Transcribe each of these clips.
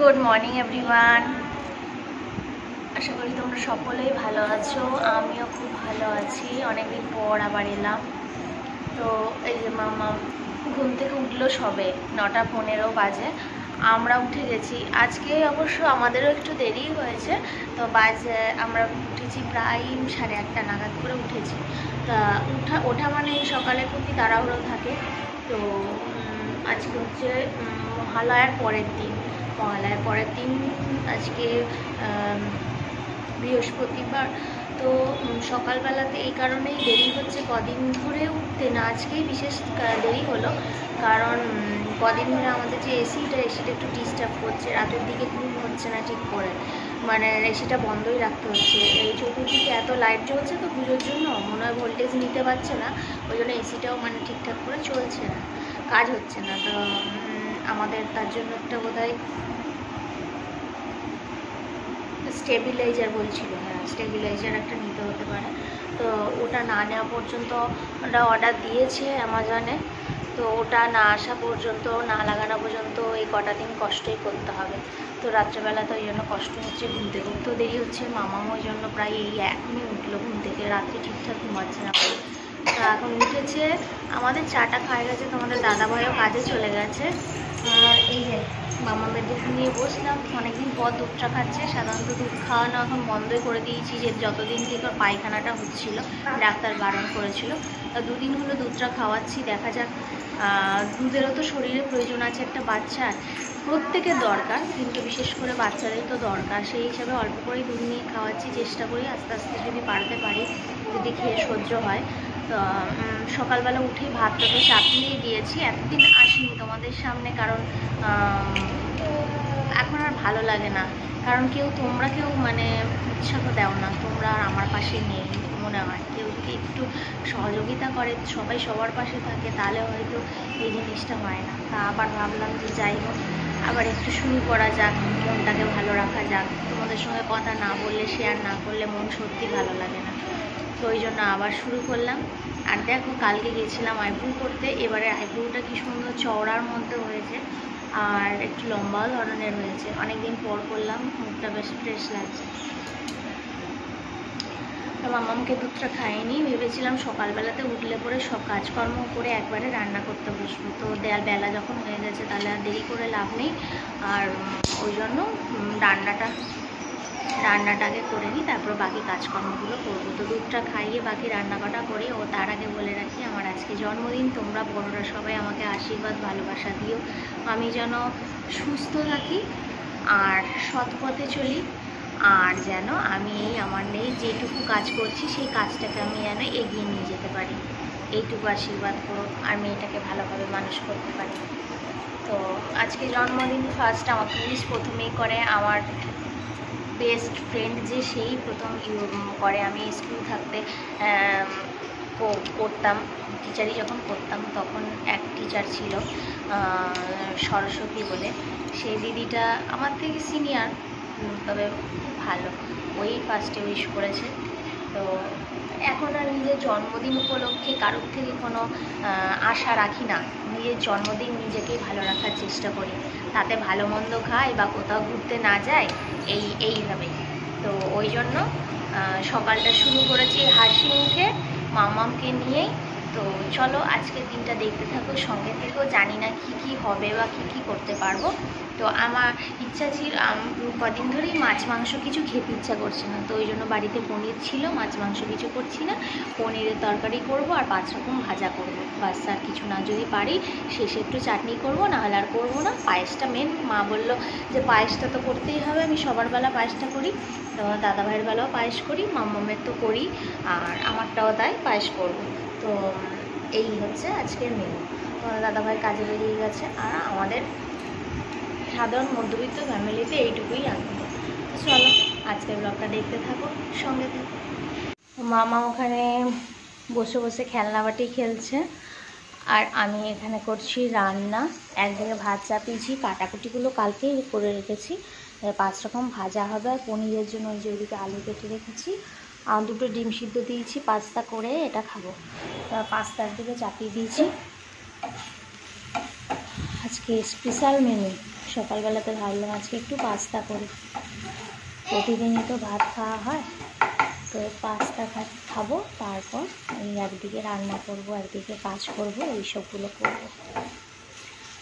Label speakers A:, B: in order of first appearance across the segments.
A: Good morning everyone. আশা করি তোমরা সকলেই ভালো আছো, আমিও খুব ভালো আছি। অনেকদিন পর আবার এলাম। তো এই যে মামা ঘুম থেকে উঠলো সবে 9:15 বাজে, আমরা উঠে গেছি। আজকে অবশ্য আমাদেরও একটু দেরি হয়েছে, তো বাজে আমরা উঠেছি প্রায় 8:30 নাগাদ করে উঠেছি। তা ওঠা মানে সকালে খুবই তাড়াহুড়ো থাকে। তো আজকে হচ্ছে মহালয়ার পরের দিন। আজকে বৃহস্পতিবার। তো সকালবেলাতে এই কারণেই দেরি হচ্ছে, কদিন ধরে উঠতে না, আজকেই বিশেষ দেরি হলো। কারণ কদিন ধরে আমাদের যে এসিটা একটু ডিস্টার্ব করছে, রাতের দিকে ঘুম হচ্ছে না ঠিক করে, মানে এসিটা বন্ধই রাখতে হচ্ছে। এই চতুর্দিকে এত লাইট জ্বলছে, তো পুজোর জন্য মনে হয় ভোল্টেজ নিতে পারছে না, ওই জন্য এসিটাও মানে ঠিকঠাক করে চলছে না, কাজ হচ্ছে না। তো আমাদের তার জন্য একটা বোধহয় স্টেবিলাইজার বলছিল, হ্যাঁ স্টেবিলাইজার একটা নিতে হতে পারে। তো ওটা না নেওয়া পর্যন্ত, ওটা অর্ডার দিয়েছে অ্যামাজনে, তো ওটা না আসা পর্যন্ত, না লাগানো পর্যন্ত এই কটা দিন কষ্টই করতে হবে। তো রাত্রেবেলা তো ওই জন্য কষ্ট হচ্ছে, ঘুমতে ঘুমতেও দেরি হচ্ছে। মামাও ওই জন্য প্রায় এই এখনই উঠলো ঘুম থেকে, রাত্রে ঠিকঠাক ঘুমাচ্ছে না বলে। তো এখন উঠেছে, আমাদের চাটা খায় গেছে, তোমাদের দাদাভাইও কাজে চলে গেছে। আর এই যে মামামের দুধ নিয়ে বসলাম, অনেকদিন পর দুধটা খাচ্ছে। সাধারণত দুধ খাওয়ানো এখন বন্ধই করে দিয়েছি, যে যতদিন থেকে ওর পায়খানাটা হচ্ছিল, ডাক্তার বারণ করেছিল। তা দুদিন হলো দুধটা খাওয়াচ্ছি, দেখা যাক। দুধেরও তো শরীরে প্রয়োজন আছে একটা বাচ্চার, প্রত্যেকের দরকার, কিন্তু বিশেষ করে বাচ্চারাই তো দরকার। সেই হিসাবে অল্প করেই দুধ নিয়ে খাওয়াচ্ছি, চেষ্টা করি আস্তে আস্তে যদি পারতে পারি, যদি খেয়ে সহ্য হয়। তো সকালবেলা উঠেই ভাতটা তো চাপিয়েই দিয়েছি, এতদিন আসিনি তোমাদের সামনে, কারণ এখন আর ভালো লাগে না। কারণ তোমরা কেউ মানে উৎসাহ দাও না, তোমরা আর আমার পাশে নেই মনে হয়। কেউ যদি একটু সহযোগিতা করে, সবাই সবার পাশে থাকে, তাহলে হয়তো এই জিনিসটা হয় না। তা আবার ভাবলাম যে যাই হোক, আবার একটু শুরু করা যাক, মনটাকে ভালো রাখা যাক। তোমাদের সঙ্গে কথা না বললে, শেয়ার না করলে মন সত্যি ভালো লাগে না। তো ওই জন্য আবার শুরু করলাম। আর দেখো, কালকে গেছিলাম আইব্রু করতে, এবারে আইব্রুটা কি সুন্দর চওড়ার মধ্যে হয়েছে, আর একটু লম্বাও ধরনের হয়েছে। অনেকদিন পর করলাম, মুখটা বেশ ফ্রেশ লাগছে। তো মামামকে দুধটা খাইনি, ভেবেছিলাম সকালবেলাতে উঠলে পরে সব কাজকর্ম করে একবারে রান্না করতে বসবো। তো বেলা যখন হয়ে গেছে, তাহলে আর দেরি করে লাভ নেই। আর ওই জন্য রান্নাটাকে করে নিই, তারপর বাকি কাজকর্মগুলো করবো। তো দুধটা খাইয়ে বাকি রান্নাবাটা করে, ও তার আগে বলে রাখি, আমার আজকে জন্মদিন। তোমরা বড়রা সবাই আমাকে আশীর্বাদ ভালোবাসা দিও, আমি যেন সুস্থ থাকি আর সৎ পথে চলি, আর যেন আমি আমার যেটুকু কাজ করছি সেই কাজটাকে আমি যেন এগিয়ে নিয়ে যেতে পারি। এইটুকু আশীর্বাদ করো, আর মেয়েটাকে ভালোভাবে মানুষ করতে পারি। তো আজকে জন্মদিন ফার্স্ট আমাকে উইশ প্রথমেই করে আমার বেস্ট ফ্রেন্ড, যে সেই প্রথম করে। আমি স্কুল থাকতে করতাম, টিচারই যখন করতাম, তখন এক টিচার ছিল সরস্বতী বলে, সেই দিদিটা আমার থেকে সিনিয়র, তবে খুব ভালো, ওই ফার্স্টে উইশ করেছে। তো এখন আর নিজের জন্মদিন উপলক্ষে কারোর থেকে কোনো আশা রাখি না। নিজের জন্মদিন নিজেকেই ভালো রাখার চেষ্টা করি, তাতে ভালো মন্দ খাই বা কোথাও ঘুরতে না যায়, এইভাবেই। তো ওই জন্য সকালটা শুরু করেছি হাসি মুখে মামামকে নিয়েই। তো চলো আজকের দিনটা দেখতে থাকো, সঙ্গে থেকেও, জানি না কি হবে বা কি করতে পারবো। তো আমার ইচ্ছা ছিল, কদিন ধরেই মাছ মাংস কিছু খেতে ইচ্ছা করছে না, তো ওই জন্য বাড়িতে পনির ছিল, মাছ মাংস কিছু করছি না, পনিরের তরকারি করব আর 5 রকম ভাজা করব, বাস আর কিছু না। যদি পারি শেষে একটু চাটনি করব, নাহলে আর করবো না। পায়েসটা মেন, মা বললো যে পায়েসটা তো করতেই হবে, আমি সবার বেলা পায়েসটা করি, তো দাদাভাইয়ের বেলাও পায়েস করি, মামামের তো করি, আর আমারটাও তাই পায়েস করব। তো এই হচ্ছে আজকের মেনু। দাদাভাই কাজে বেরিয়ে গেছে, আর আমাদের সাধারণ মধ্যবিত্ত ফ্যামিলিতে এইটুকুই আনন্দ। চলো আজকের ব্লগটা দেখতে থাকো, সঙ্গে থাকো। মামা ওখানে বসে বসে খেলনাবাটি খেলছে, আর আমি এখানে করছি রান্না। একদিকে ভাত চাপিয়েছি, কাটাকুটিগুলো কালকেই করে রেখেছি, 5 রকম ভাজা হবে। আর পনিরের জন্য ওই যে ওইদিকে আলু কেটে রেখেছি, আর 2টো ডিম সিদ্ধ দিয়েছি, পাস্তা করে এটা খাবো। পাস্তার দিকে চাপিয়ে দিয়েছি। আজকে স্পেশাল মেনু, সকালবেলাতে ভাবলাম আজকে একটু পাস্তা করি, প্রতিদিনই তো ভাত খাওয়া হয়, তো পাস্তা খাবো, তারপর এই একদিকে রান্না করব, একদিকে কাজ করব, এইসবগুলো করব।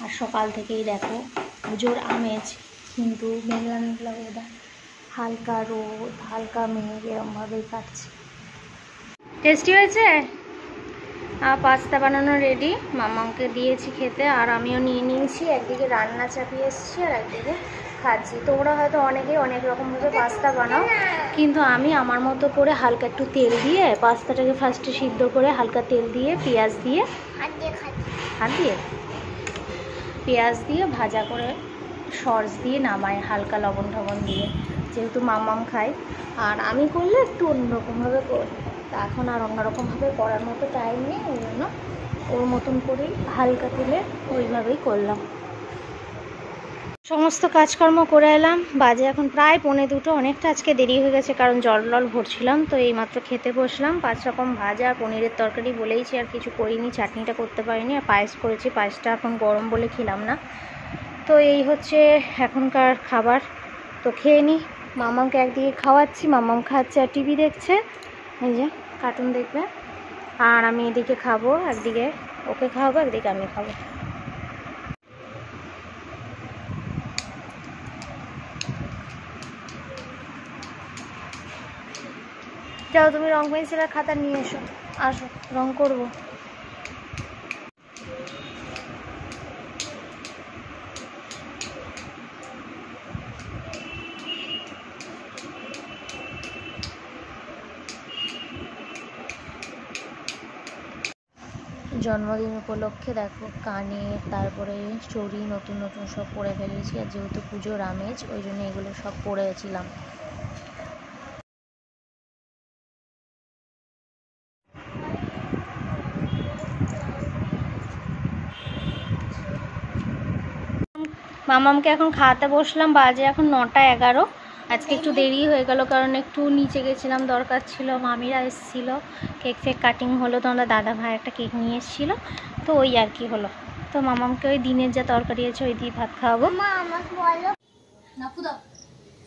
A: আর সকাল থেকেই দেখো পুজোর আমেজ, কিন্তু মেঘলা মেঘলা ওয়েদার, হালকা রোদ হালকা মেঘ এরমভাবেই কাটছে। টেস্টি হয়েছে। পাস্তা বানানো রেডি, মামাকে দিয়েছি খেতে, আর আমিও নিয়ে নিয়েছি। একদিকে রান্না চাপিয়ে এসেছি আর একদিকে খাচ্ছি। তোমরা হয়তো অনেকেই অনেক রকমভাবে পাস্তা বানাও, কিন্তু আমি আমার মতো করে হালকা একটু তেল দিয়ে পাস্তাটাকে ফার্স্টে সিদ্ধ করে হালকা তেল দিয়ে পেঁয়াজ দিয়ে পেঁয়াজ দিয়ে ভাজা করে সস দিয়ে নামাই, হালকা লবণ টবণ দিয়ে, যেহেতু মামাম খায়। আর আমি করলে একটু অন্যরকমভাবে করি, তা এখন আর অন্যরকমভাবে করার মতো টাইম নেই, ওই জন্য ওর মতন করেই হালকা তেলে ওইভাবেই করলাম। সমস্ত কাজকর্ম করে এলাম, বাজে এখন প্রায় 1:45, অনেকটা আজকে দেরি হয়ে গেছে, কারণ জল ভরছিলাম। তো এইমাত্র খেতে বসলাম, 5 রকম ভাজা, পনিরের তরকারি বলেইছি, আর কিছু করিনি, চাটনিটা করতে পারিনি, আর পায়েস করেছি, পায়েসটা এখন গরম বলে খেলাম না। তো এই হচ্ছে এখনকার খাবার, তো খেয়ে নিই। মামাকে একদিকে খাওয়াচ্ছি, মামাম খাচ্ছে আর টিভি দেখছে, এই যে কার্টুন দেখবে, আর আমি এদিকে খাবো, একদিকে ওকে খাওয়াবো, একদিকে আমি খাবো। যাও তুমি রং পেন্সিল আর খাতা নিয়ে এসো, আসো রং করবো। জন্মদিন উপলক্ষে দেখো কানে, তারপরে চড়ি নতুন নতুন সব পরে ফেলেছি, আর যেহেতু পুজোর আমেজ ওই জন্য এগুলো সব পরেছিলাম। মামামকে এখন খাওয়াতে বসলাম, বাজে এখন 9:11। আজকে একটু দেরি হয়ে গেল, কারণ একটু নিচে গেছিলাম, দরকার ছিল, মামিরা এসেছিলো, কেক ফেক কাটিং হলো, তো আমরা দাদা ভাই একটা কেক নিয়ে এসেছিলো, তো ওই আর কি হলো। তো মামামকে ওই দিনের যা তরকারি আছে ওই দিয়ে ভাত খাওয়াবো।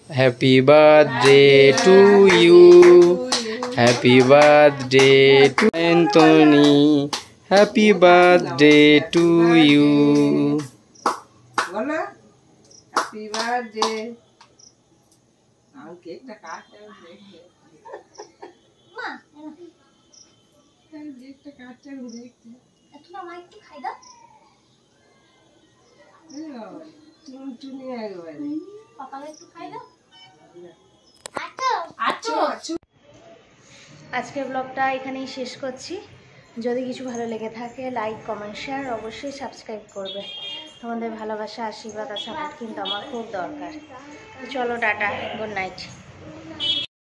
B: Happy birthday to you, happy birthday to Antony, happy birthday to you.
C: বলো হ্যাপি বার্থডে। আমি কেকটা কাটতে দেখি, মা কেকটা কাটতে দেখি, একটু মামা একটু খাই দাও। টুনটুনি একবারে পাপাকে একটু খাই দাও।
A: আজকের ব্লগটা এখানেই শেষ করছি। যদি কিছু ভালো লেগে থাকে লাইক কমেন্ট শেয়ার অবশ্যই সাবস্ক্রাইব করবে। তোমাদের ভালোবাসা আশীর্বাদ আর সাপোর্ট কিন্তু আমার খুব দরকার। চলো টাটা, গুড নাইট।